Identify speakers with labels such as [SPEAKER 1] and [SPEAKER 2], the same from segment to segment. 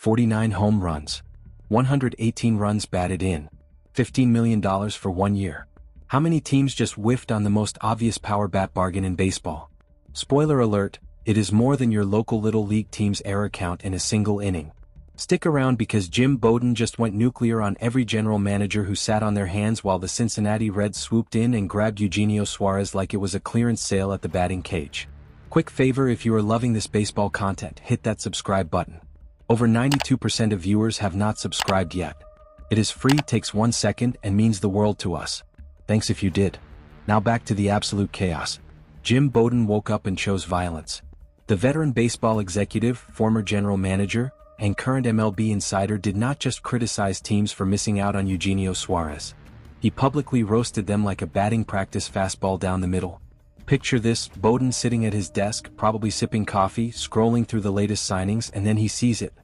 [SPEAKER 1] 49 home runs. 118 runs batted in. $15 million for 1 year. How many teams just whiffed on the most obvious power bat bargain in baseball? Spoiler alert, it is more than your local little league team's error count in a single inning. Stick around because Jim Bowden just went nuclear on every general manager who sat on their hands while the Cincinnati Reds swooped in and grabbed Eugenio Suárez like it was a clearance sale at the batting cage. Quick favor, if you are loving this baseball content, hit that subscribe button. Over 92% of viewers have not subscribed yet. It is free, takes 1 second, and means the world to us. Thanks if you did. Now back to the absolute chaos. Jim Bowden woke up and chose violence. The veteran baseball executive, former general manager, and current MLB insider did not just criticize teams for missing out on Eugenio Suárez. He publicly roasted them like a batting practice fastball down the middle. Picture this, Bowden sitting at his desk, probably sipping coffee, scrolling through the latest signings, and then he sees it.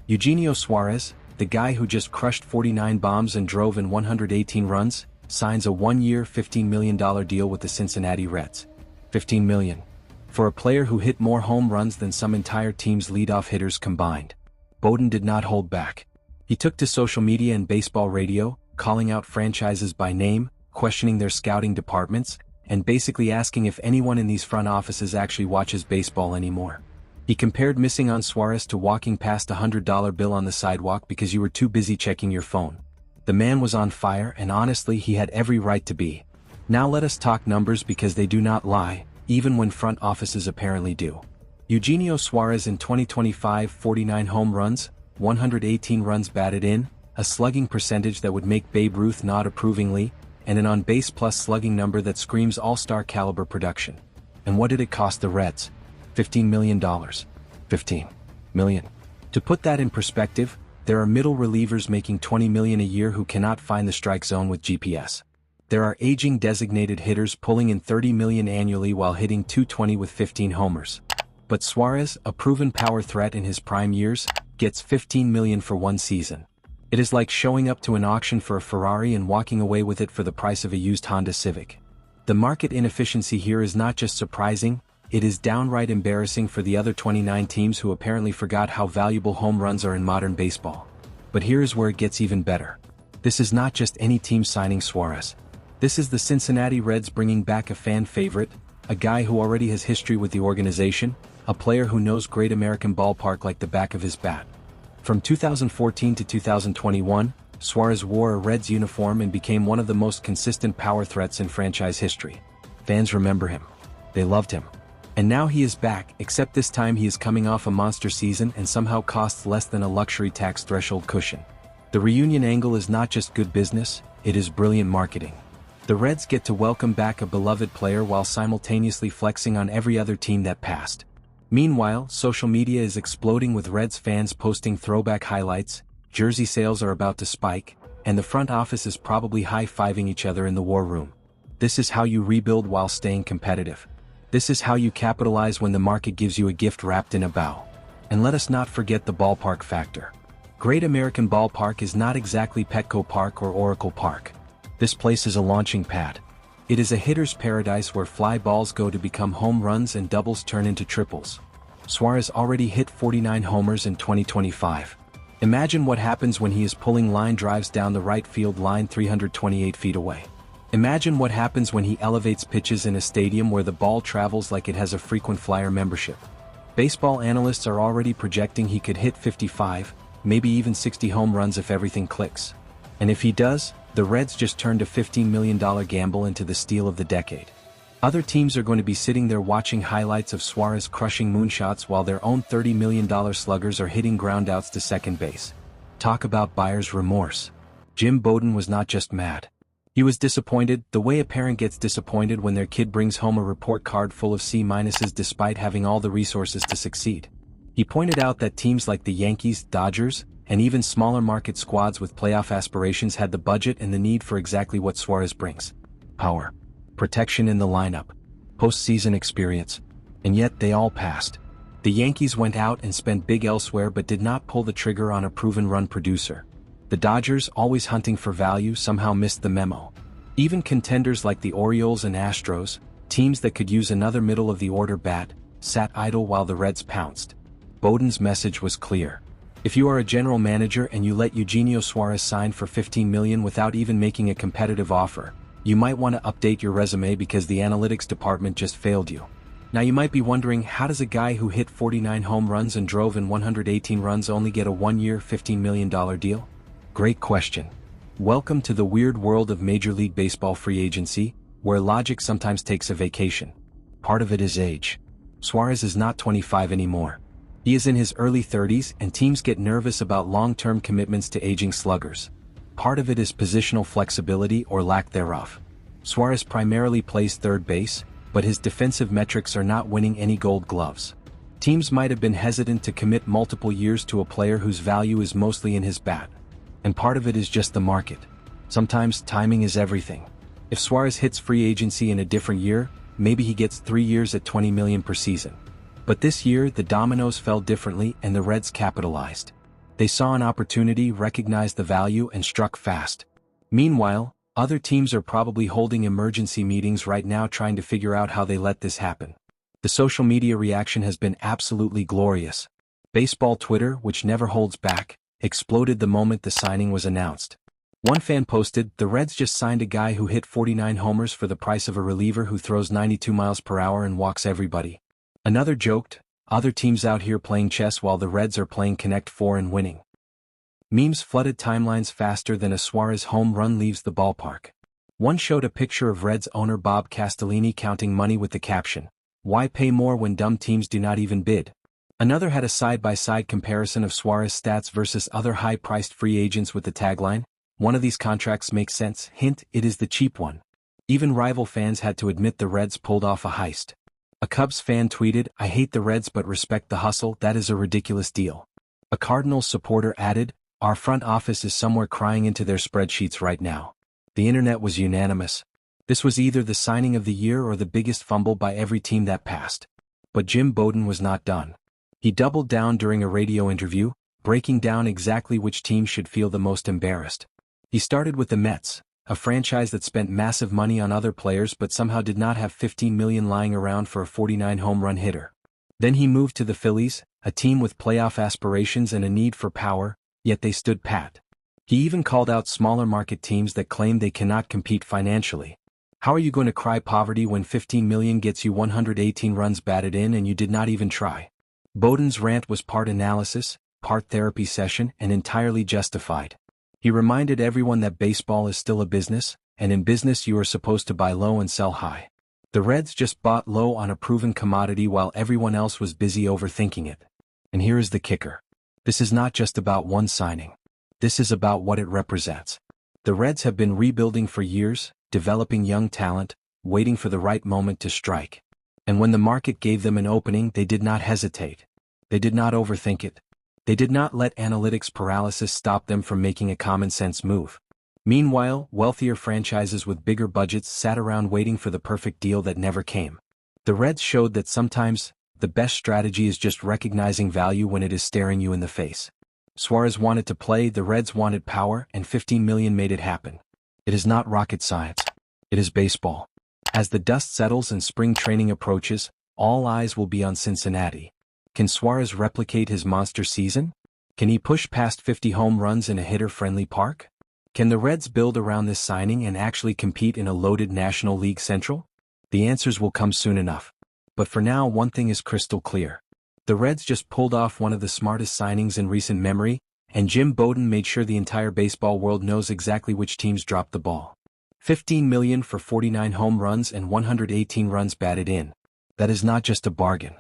[SPEAKER 1] Eugenio Suárez, the guy who just crushed 49 bombs and drove in 118 runs, signs a 1-year $15 million deal with the Cincinnati Reds. $15 million. For a player who hit more home runs than some entire team's leadoff hitters combined. Bowden did not hold back. He took to social media and baseball radio, calling out franchises by name, questioning their scouting departments, and basically asking if anyone in these front offices actually watches baseball anymore. He compared missing on Suárez to walking past a $100 bill on the sidewalk because you were too busy checking your phone. The man was on fire, and honestly he had every right to be. Now let us talk numbers because they do not lie, even when front offices apparently do. Eugenio Suárez in 2025, 49 home runs, 118 runs batted in, a slugging percentage that would make Babe Ruth nod approvingly, and an on-base plus slugging number that screams all-star caliber production. And what did it cost the Reds? $15 million. $15 million. To put that in perspective, there are middle relievers making $20 million a year who cannot find the strike zone with GPS. There are aging designated hitters pulling in $30 million annually while hitting .220 with 15 homers. But Suárez, a proven power threat in his prime years, gets $15 million for 1 season. It is like showing up to an auction for a Ferrari and walking away with it for the price of a used Honda Civic. The market inefficiency here is not just surprising, it is downright embarrassing for the other 29 teams who apparently forgot how valuable home runs are in modern baseball. But here is where it gets even better. This is not just any team signing Suárez. This is the Cincinnati Reds bringing back a fan favorite, a guy who already has history with the organization, a player who knows Great American Ballpark like the back of his bat. From 2014 to 2021, Suárez wore a Reds uniform and became one of the most consistent power threats in franchise history. Fans remember him. They loved him. And now he is back, except this time he is coming off a monster season and somehow costs less than a luxury tax threshold cushion. The reunion angle is not just good business, it is brilliant marketing. The Reds get to welcome back a beloved player while simultaneously flexing on every other team that passed. Meanwhile, social media is exploding with Reds fans posting throwback highlights, jersey sales are about to spike, and the front office is probably high-fiving each other in the war room. This is how you rebuild while staying competitive. This is how you capitalize when the market gives you a gift wrapped in a bow. And let us not forget the ballpark factor. Great American Ballpark is not exactly Petco Park or Oracle Park. This place is a launching pad. It is a hitter's paradise where fly balls go to become home runs and doubles turn into triples. Suárez already hit 49 homers in 2025. Imagine what happens when he is pulling line drives down the right field line 328 feet away. Imagine what happens when he elevates pitches in a stadium where the ball travels like it has a frequent flyer membership. Baseball analysts are already projecting he could hit 55, maybe even 60 home runs if everything clicks. And if he does, the Reds just turned a $15 million gamble into the steal of the decade. Other teams are going to be sitting there watching highlights of Suárez crushing moonshots while their own $30 million sluggers are hitting groundouts to second base. Talk about buyer's remorse. Jim Bowden was not just mad. He was disappointed, the way a parent gets disappointed when their kid brings home a report card full of C-minuses despite having all the resources to succeed. He pointed out that teams like the Yankees, Dodgers, and even smaller market squads with playoff aspirations had the budget and the need for exactly what Suárez brings. Power. Protection in the lineup. Postseason experience. And yet they all passed. The Yankees went out and spent big elsewhere but did not pull the trigger on a proven run producer. The Dodgers, always hunting for value, somehow missed the memo. Even contenders like the Orioles and Astros, teams that could use another middle-of-the-order bat, sat idle while the Reds pounced. Bowden's message was clear. If you are a general manager and you let Eugenio Suárez sign for $15 million without even making a competitive offer, you might want to update your resume because the analytics department just failed you. Now you might be wondering, how does a guy who hit 49 home runs and drove in 118 runs only get a one-year $15 million deal? Great question. Welcome to the weird world of Major League Baseball free agency, where logic sometimes takes a vacation. Part of it is age. Suárez is not 25 anymore. He is in his early 30s, and teams get nervous about long-term commitments to aging sluggers. Part of it is positional flexibility or lack thereof. Suárez primarily plays third base, but his defensive metrics are not winning any gold gloves. Teams might have been hesitant to commit multiple years to a player whose value is mostly in his bat. And part of it is just the market. Sometimes timing is everything. If Suárez hits free agency in a different year, maybe he gets 3 years at $20 million per season. But this year the dominoes fell differently and the Reds capitalized. They saw an opportunity, recognized the value, and struck fast. Meanwhile, other teams are probably holding emergency meetings right now trying to figure out how they let this happen. The social media reaction has been absolutely glorious. Baseball Twitter, which never holds back, exploded the moment the signing was announced. One fan posted, "The Reds just signed a guy who hit 49 homers for the price of a reliever who throws 92 miles per hour and walks everybody." Another joked, "Other teams out here playing chess while the Reds are playing Connect 4 and winning." Memes flooded timelines faster than a Suárez home run leaves the ballpark. One showed a picture of Reds owner Bob Castellini counting money with the caption, "Why pay more when dumb teams do not even bid?" Another had a side-by-side comparison of Suárez stats versus other high-priced free agents with the tagline, "One of these contracts makes sense, hint, it is the cheap one." Even rival fans had to admit the Reds pulled off a heist. A Cubs fan tweeted, "I hate the Reds but respect the hustle, that is a ridiculous deal." A Cardinals supporter added, "Our front office is somewhere crying into their spreadsheets right now." The internet was unanimous. This was either the signing of the year or the biggest fumble by every team that passed. But Jim Bowden was not done. He doubled down during a radio interview, breaking down exactly which team should feel the most embarrassed. He started with the Mets, a franchise that spent massive money on other players but somehow did not have $15 million lying around for a 49 home run hitter. Then he moved to the Phillies, a team with playoff aspirations and a need for power, yet they stood pat. He even called out smaller market teams that claim they cannot compete financially. How are you going to cry poverty when $15 million gets you 118 runs batted in and you did not even try? Bowden's rant was part analysis, part therapy session, and entirely justified. He reminded everyone that baseball is still a business, and in business you are supposed to buy low and sell high. The Reds just bought low on a proven commodity while everyone else was busy overthinking it. And here is the kicker. This is not just about one signing. This is about what it represents. The Reds have been rebuilding for years, developing young talent, waiting for the right moment to strike. And when the market gave them an opening, they did not hesitate. They did not overthink it. They did not let analytics paralysis stop them from making a common-sense move. Meanwhile, wealthier franchises with bigger budgets sat around waiting for the perfect deal that never came. The Reds showed that sometimes, the best strategy is just recognizing value when it is staring you in the face. Suárez wanted to play, the Reds wanted power, and $15 million made it happen. It is not rocket science. It is baseball. As the dust settles and spring training approaches, all eyes will be on Cincinnati. Can Suárez replicate his monster season? Can he push past 50 home runs in a hitter-friendly park? Can the Reds build around this signing and actually compete in a loaded National League Central? The answers will come soon enough. But for now, one thing is crystal clear. The Reds just pulled off one of the smartest signings in recent memory, and Jim Bowden made sure the entire baseball world knows exactly which teams dropped the ball. $15 million for 49 home runs and 118 runs batted in. That is not just a bargain.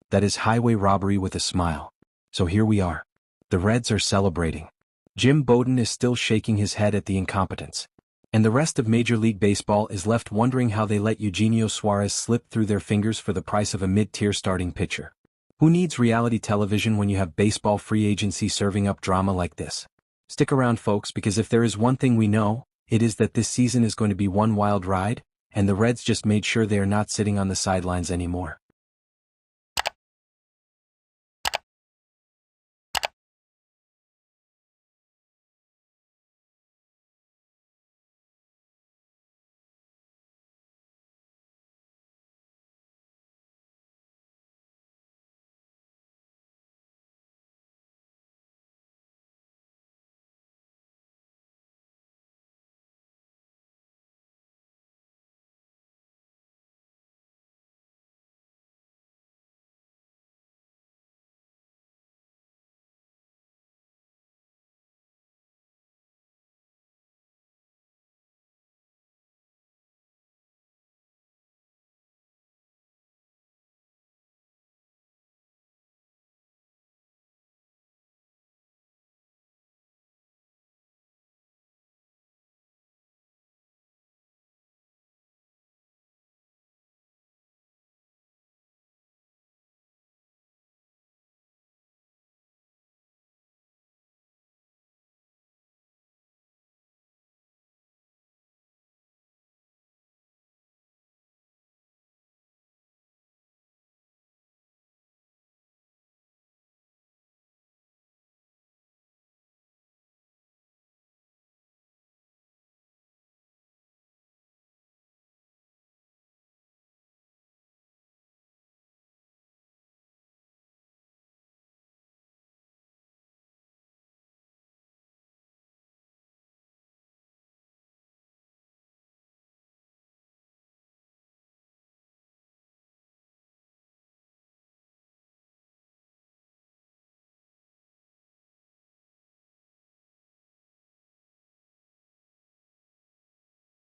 [SPEAKER 1] That is highway robbery with a smile. So here we are. The Reds are celebrating. Jim Bowden is still shaking his head at the incompetence. And the rest of Major League Baseball is left wondering how they let Eugenio Suárez slip through their fingers for the price of a mid-tier starting pitcher. Who needs reality television when you have baseball free agency serving up drama like this? Stick around, folks, because if there is one thing we know, it is that this season is going to be one wild ride, and the Reds just made sure they are not sitting on the sidelines anymore.